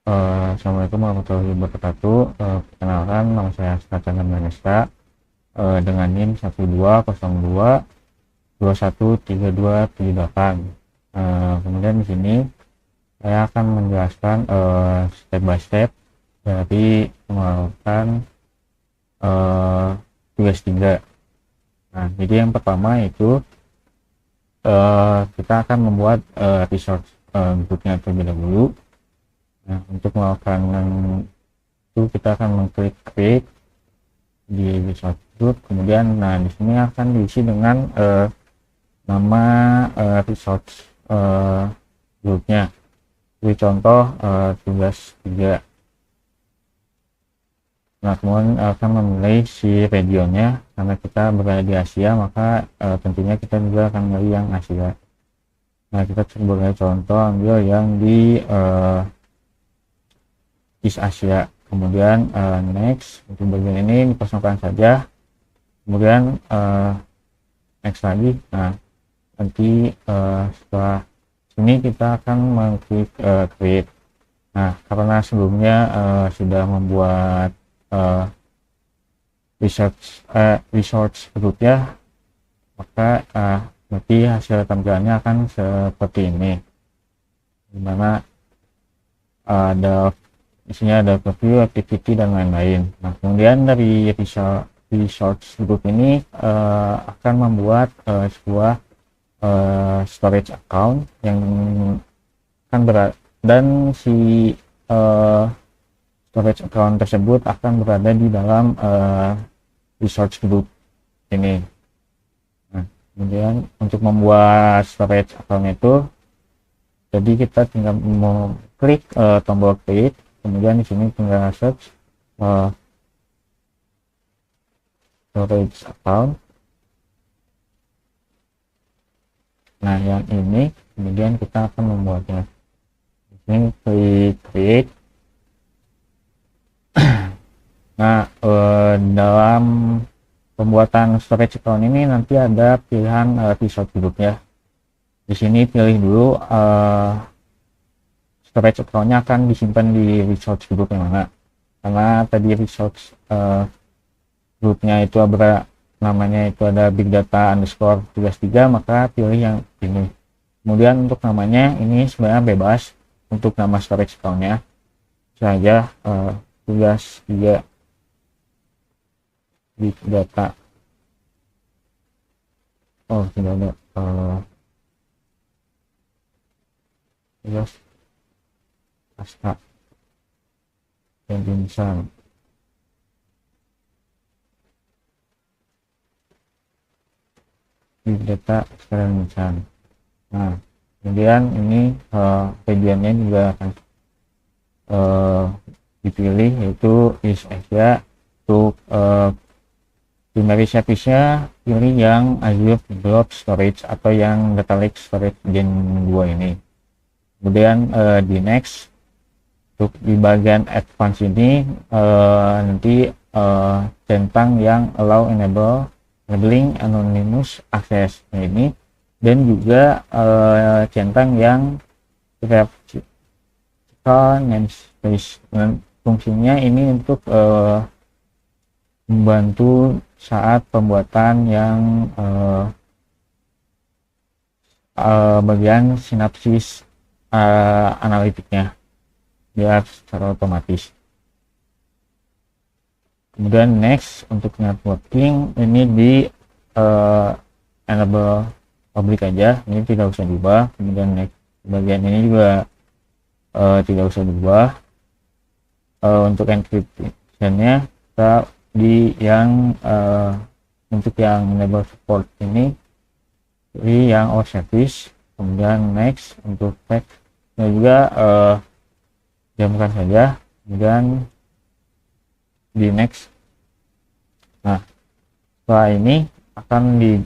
Assalamualaikum warahmatullahi wabarakatuh. Perkenalkan, nama saya Chandra Maneska, dengan NIM 1202213278. Kemudian di sini saya akan menjelaskan step by step dari melakukan tugas 3. Nah, jadi yang pertama itu kita akan membuat resource grupnya terlebih dahulu. Nah, untuk melakukan itu kita akan mengklik create di resource group, kemudian nah di sini akan diisi dengan nama resource grupnya. Jadi contoh tugas 3. Nah, kemudian akan memilih si regionnya, karena kita berada di Asia maka tentunya kita juga akan memilih yang Asia. Nah, kita sebagai contoh ambil yang di East Asia. Kemudian next, untuk bagian ini dikosongkan saja. Kemudian next lagi. Nah, nanti setelah ini kita akan mengklik create. Nah, karena sebelumnya sudah membuat research group ya, maka nanti hasil tampilannya akan seperti ini, dimana ada isinya ada preview, activity, dan lain-lain. Nah, kemudian dari resource group ini akan membuat sebuah storage account yang akan dan si storage account tersebut akan berada di dalam resource group ini. Nah, kemudian untuk membuat storage account itu, jadi kita tinggal klik tombol create. Kemudian di sini tinggal search storage account. Nah, yang ini kemudian kita akan membuatnya. Di sini klik create. Nah, dalam pembuatan storage account ini nanti ada pilihan resource group ya. Di sini pilih dulu storage account-nya akan disimpan di resource group yang mana. Karena tadi resource groupnya itu namanya itu ada big data underscore tugas 3, maka pilih yang ini. Kemudian untuk namanya ini sebenarnya bebas untuk nama storage account-nya. Saja tugas 3 big data. Oh, tidak ada tugas Asta dan Insan. Big data sekarang Insan. Nah, kemudian ini regionnya juga akan dipilih, yaitu East Asia. Untuk primary service-nya pilih yang Azure Blob Storage atau yang Data Lake Storage Gen 2 ini. Kemudian di next, untuk di bagian advance ini nanti centang yang allow enabling anonymous access ini, dan juga centang yang graphical namespace. Fungsinya ini untuk membantu saat pembuatan yang bagian sinapsis analitiknya biar secara otomatis. Kemudian next, untuk networking ini di enable public aja, ini tidak usah diubah. Kemudian next, bagian ini juga tidak usah diubah. Untuk encryption-nya kita di yang untuk yang enable support ini di yang all service. Kemudian next, untuk text juga diamkan saja. Kemudian di next. Nah, setelah ini akan di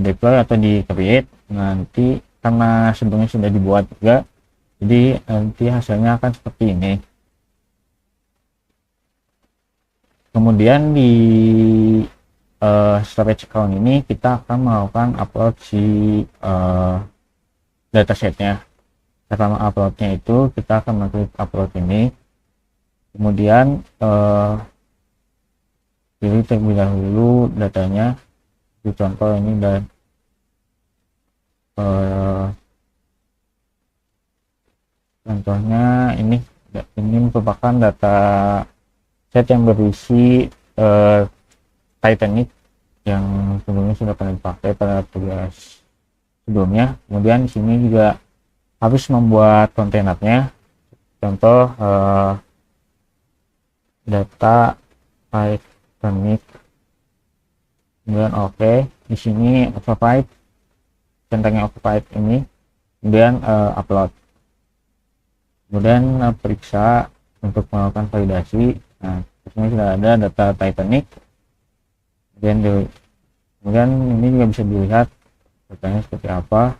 deploy atau di create. Nanti karena sebelumnya sudah dibuat juga, jadi nanti hasilnya akan seperti ini. Kemudian di storage account ini kita akan melakukan upload si datasetnya. cara menguploadnya itu kita akan mengklik upload ini, kemudian pilih terlebih dahulu datanya, di contoh ini, dan contohnya ini merupakan data set yang berisi Titanic yang sebelumnya sudah pernah dipakai pada tugas sebelumnya. Kemudian di sini juga harus membuat kontainерnya, contoh data Titanic, kemudian oke. Di sini occupied, centangnya occupied ini, kemudian upload, kemudian periksa untuk melakukan validasi. Nah, di sini sudah ada data Titanic, kemudian ini juga bisa dilihat datanya seperti apa.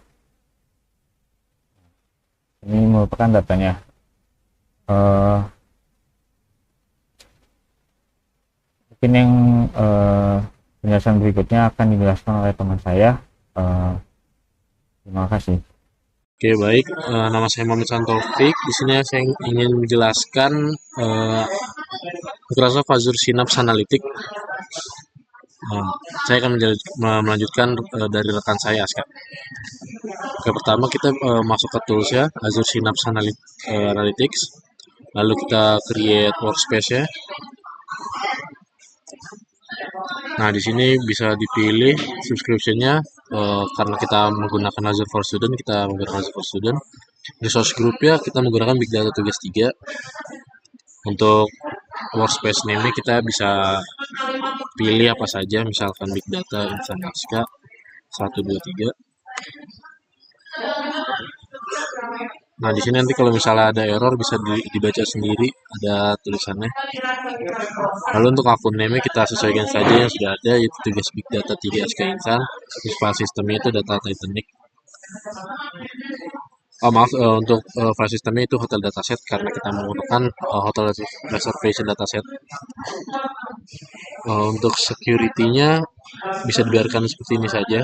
Ini merupakan datanya. Mungkin yang penjelasan berikutnya akan dijelaskan oleh teman saya. Terima kasih. Oke, baik. Nama saya Muhammad Santaufik. Di sini saya ingin menjelaskan Microsoft Azure Synapse Analytics. Saya akan melanjutkan dari rekan saya, Aska. Oke, pertama kita masuk ke tools ya, Azure Synapse Analytics. Lalu kita create workspace ya. Nah, di sini bisa dipilih subscription-nya karena kita menggunakan Azure for Student, kita menggunakan Azure for Student. Resource group ya, kita menggunakan Big Data Tugas 3. Untuk workspace name-nya kita bisa pilih apa saja, misalkan Big Data Insan Aska 1, 2, 3. Nah, di sini nanti kalau misalnya ada error bisa dibaca sendiri, ada tulisannya. Lalu untuk akun name kita sesuaikan saja yang sudah ada, yaitu tugas Big Data 3 Aska Insan. Terus file sistemnya itu data Titanic. Oh maaf, untuk file sistemnya itu hotel dataset karena kita menggunakan hotel reservation dataset. Untuk security-nya bisa dibiarkan seperti ini saja.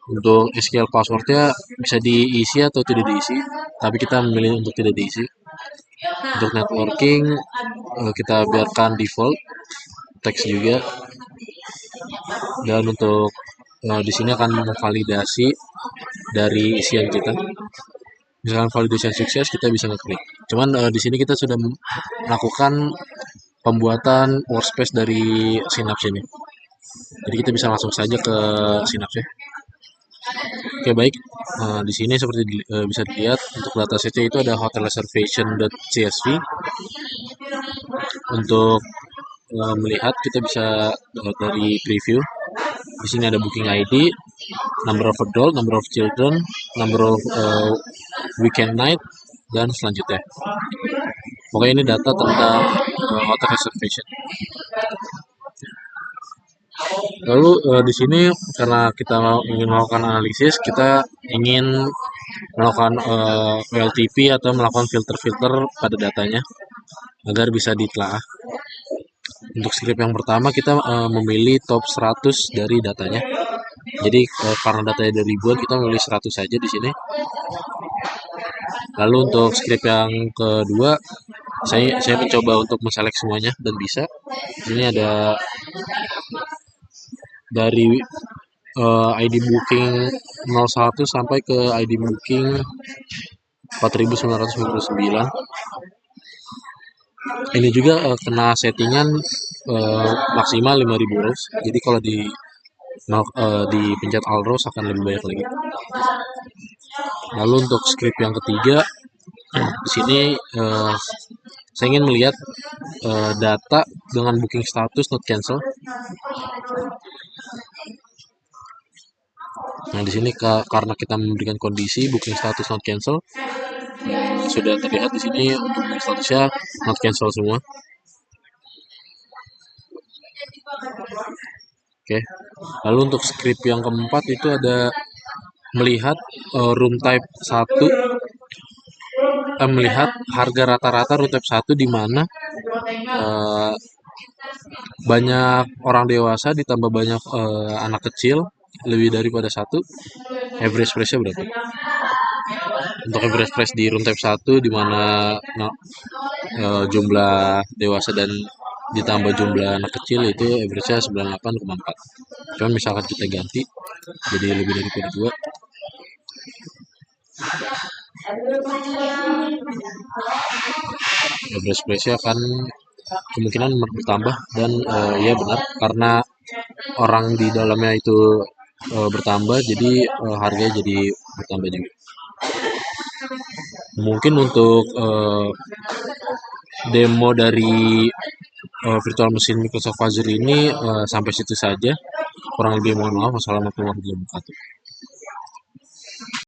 Untuk SQL password-nya bisa diisi atau tidak diisi, tapi kita memilih untuk tidak diisi. Untuk networking kita biarkan default, teks juga. Dan untuk di sini akan memvalidasi dari isian kita. Misalkan validasi sukses, kita bisa ngeklik. Cuman di sini kita sudah melakukan pembuatan workspace dari Synapse ini. Jadi kita bisa langsung saja ke Synapse ya. Oke, baik. Di sini seperti bisa dilihat untuk datasetnya itu ada hotel reservation.csv. Untuk melihat kita bisa dari preview. Di sini ada booking ID, number of adult, number of children, number of weekend night, dan selanjutnya. Pokoknya ini data tentang hotel reservation. Lalu di sini karena kita ingin melakukan analisis, kita ingin melakukan OLTP atau melakukan filter-filter pada datanya agar bisa ditelaah. Untuk script yang pertama kita memilih top 100 dari datanya. Jadi karena datanya ada ribuan, kita memilih 100 saja di sini. Lalu untuk script yang kedua, saya mencoba untuk menselect semuanya dan bisa. Ini ada dari ID booking 01 sampai ke ID booking 4999. Ini juga kena settingan maksimal 5000 rows. Jadi kalau dipencet all rows akan lebih banyak lagi. Lalu untuk script yang ketiga, di sini saya ingin melihat data dengan booking status not cancel. Nah, di sini karena kita memberikan kondisi booking status not cancel, sudah terlihat di sini untuk booking statusnya not cancel semua. Oke. Lalu untuk script yang keempat itu ada melihat room type 1, melihat harga rata-rata room type 1 di mana banyak orang dewasa ditambah banyak anak kecil lebih daripada 1, average price-nya berapa. untuk average price di room type 1 di mana jumlah dewasa dan ditambah jumlah anak kecil itu average-nya 98,4. Cuman misalkan kita ganti jadi lebih dari dua, average price-nya akan kemungkinan bertambah. Dan ya benar, karena orang di dalamnya itu bertambah, jadi harganya jadi bertambah juga. Mungkin untuk demo dari virtual mesin Microsoft Azure ini sampai situ saja. Kurang lebih mohon maaf. Wassalamualaikum warahmatullahi wabarakatuh.